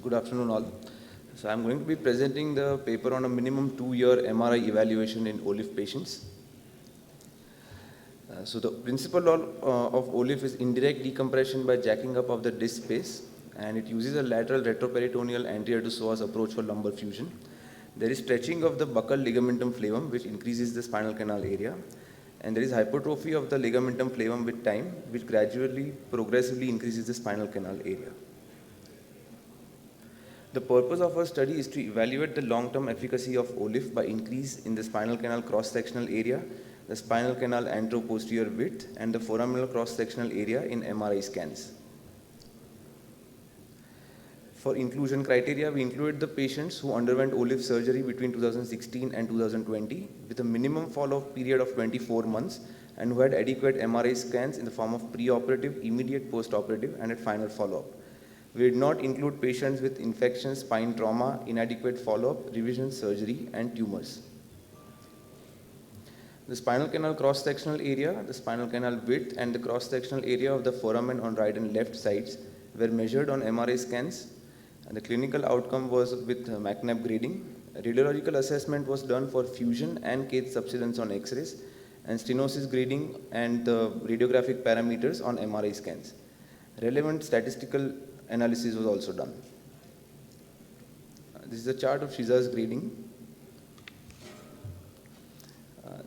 Good afternoon all. So I'm going to be presenting the paper on a minimum 2-year MRI evaluation in OLIF patients. So the principle of OLIF is indirect decompression by jacking up of the disc space, and it uses a lateral retroperitoneal anterior to psoas approach for lumbar fusion. There is stretching of the buccal ligamentum flavum, which increases the spinal canal area, and there is hypertrophy of the ligamentum flavum with time, which progressively increases the spinal canal area. The purpose of our study is to evaluate the long-term efficacy of OLIF by increase in the spinal canal cross-sectional area, the spinal canal anteroposterior width, and the foraminal cross-sectional area in MRI scans. For inclusion criteria, we included the patients who underwent OLIF surgery between 2016 and 2020 with a minimum follow-up period of 24 months and who had adequate MRI scans in the form of pre-operative, immediate post-operative, and at final follow-up. We did not include patients with infection, spine trauma, inadequate follow-up, revision surgery, and tumors. The spinal canal cross-sectional area, the spinal canal width, and the cross-sectional area of the foramen on right and left sides were measured on MRI scans. And the clinical outcome was with McNabb grading. A radiological assessment was done for fusion and cage subsidence on X-rays, and stenosis grading and the radiographic parameters on MRI scans. Relevant statistical analysis was also done. This is a chart of Shiza's grading.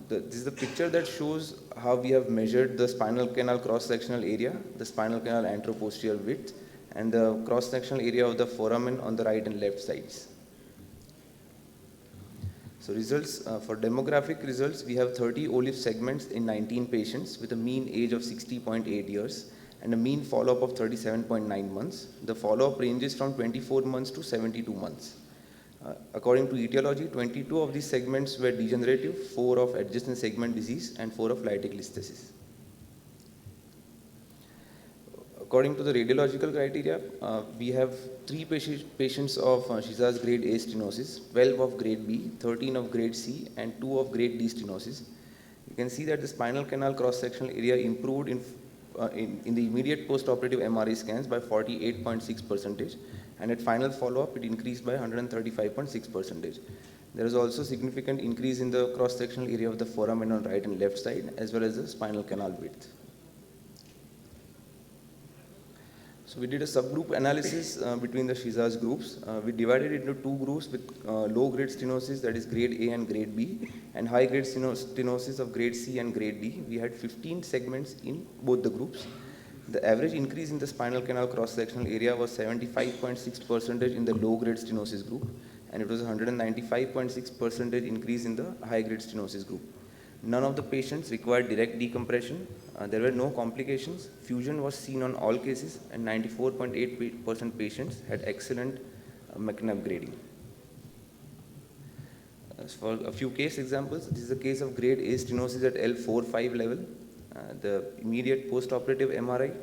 This is the picture that shows how we have measured the spinal canal cross-sectional area, the spinal canal anteroposterior width, and the cross-sectional area of the foramen on the right and left sides. So results, for demographic results, we have 30 OLIF segments in 19 patients with a mean age of 60.8 years and a mean follow-up of 37.9 months. The follow-up ranges from 24 months to 72 months. According to etiology, 22 of these segments were degenerative, 4 of adjacent segment disease, and 4 of lytic listhesis. According to the radiological criteria, we have 3 patients of Shiza's grade A stenosis, 12 of grade B, 13 of grade C, and 2 of grade D stenosis. You can see that the spinal canal cross-sectional area improved in the immediate post-operative MRI scans by 48.6%, and at final follow-up it increased by 135.6%. There is also significant increase in the cross-sectional area of the foramen on right and left side as well as the spinal canal width. So we did a subgroup analysis between the Shiza's groups. We divided it into 2 groups with low-grade stenosis, that is grade A and grade B, and high-grade stenosis of grade C and grade D. We had 15 segments in both the groups. The average increase in the spinal canal cross-sectional area was 75.6% in the low-grade stenosis group, and it was 195.6% increase in the high-grade stenosis group. None of the patients required direct decompression. There were no complications. Fusion was seen on all cases, and 94.8% patients had excellent McNabb grading. As for a few case examples, this is a case of grade A stenosis at L4-5 level, the immediate post-operative MRI,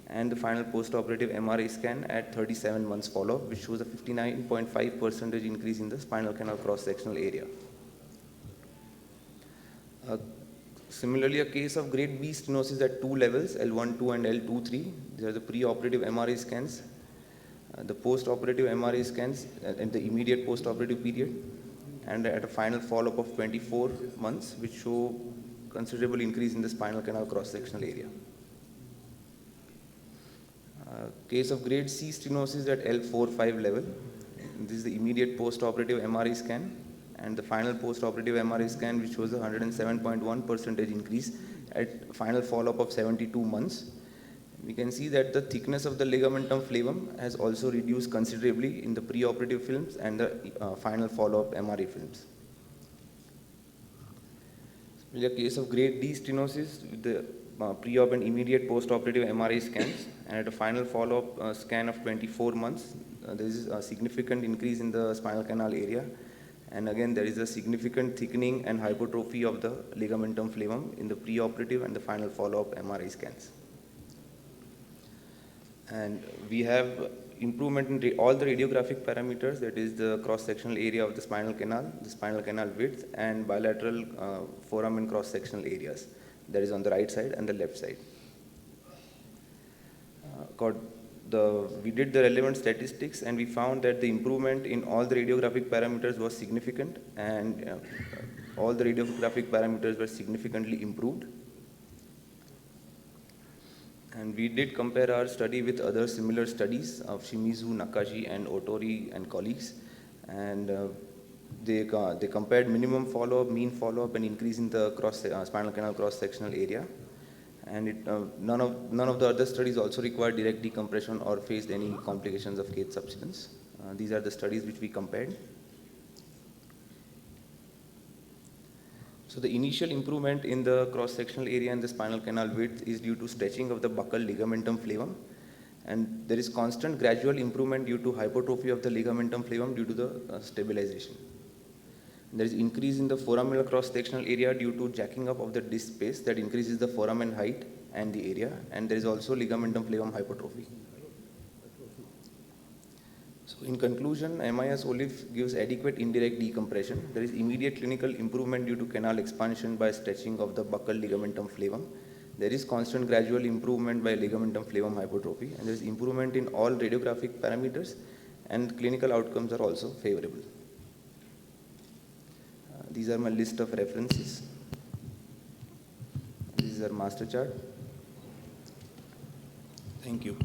and the final post-operative MRI scan at 37 months follow-up, which shows a 59.5% increase in the spinal canal cross-sectional area. Similarly, a case of grade B stenosis at 2 levels, L1-2 and L2-3. These are the pre-operative MRI scans, the post-operative MRI scans in the immediate post-operative period, and at a final follow-up of 24 months, which show considerable increase in the spinal canal cross-sectional area. Case of grade C stenosis at L4-5 level. This is the immediate post-operative MRI scan, and the final post-operative MRI scan, which shows a 107.1% increase at final follow-up of 72 months. We can see that the thickness of the ligamentum flavum has also reduced considerably in the pre-operative films and the final follow-up MRI films. In the case of grade D stenosis with the pre-op and immediate post-operative MRI scans, and at a final follow-up scan of 24 months, there is a significant increase in the spinal canal area. And again, there is a significant thickening and hypertrophy of the ligamentum flavum in the preoperative and the final follow-up MRI scans. And we have improvement in all the radiographic parameters, that is the cross-sectional area of the spinal canal width, and bilateral foramen cross-sectional areas, that is on the right side and the left side. we did the relevant statistics, and we found that the improvement in all the radiographic parameters was significant, and all the radiographic parameters were significantly improved. And we did compare our study with other similar studies of Shimizu, Nakaji, and Otori and colleagues, and they compared minimum follow-up, mean follow-up, and increase in the spinal canal cross-sectional area. And none of the other studies also required direct decompression or faced any complications of cage subsidence. These are the studies which we compared. So the initial improvement in the cross-sectional area and the spinal canal width is due to stretching of the buccal ligamentum flavum, and there is constant gradual improvement due to hypertrophy of the ligamentum flavum due to the stabilization. There is increase in the foraminal cross-sectional area due to jacking up of the disc space that increases the foramen height and the area, and there is also ligamentum flavum hypertrophy. So in conclusion, MIS OLIF gives adequate indirect decompression. There is immediate clinical improvement due to canal expansion by stretching of the buccal ligamentum flavum. There is constant gradual improvement by ligamentum flavum hypertrophy, and there is improvement in all radiographic parameters, and clinical outcomes are also favorable. These are my list of references. This is our master chart. Thank you.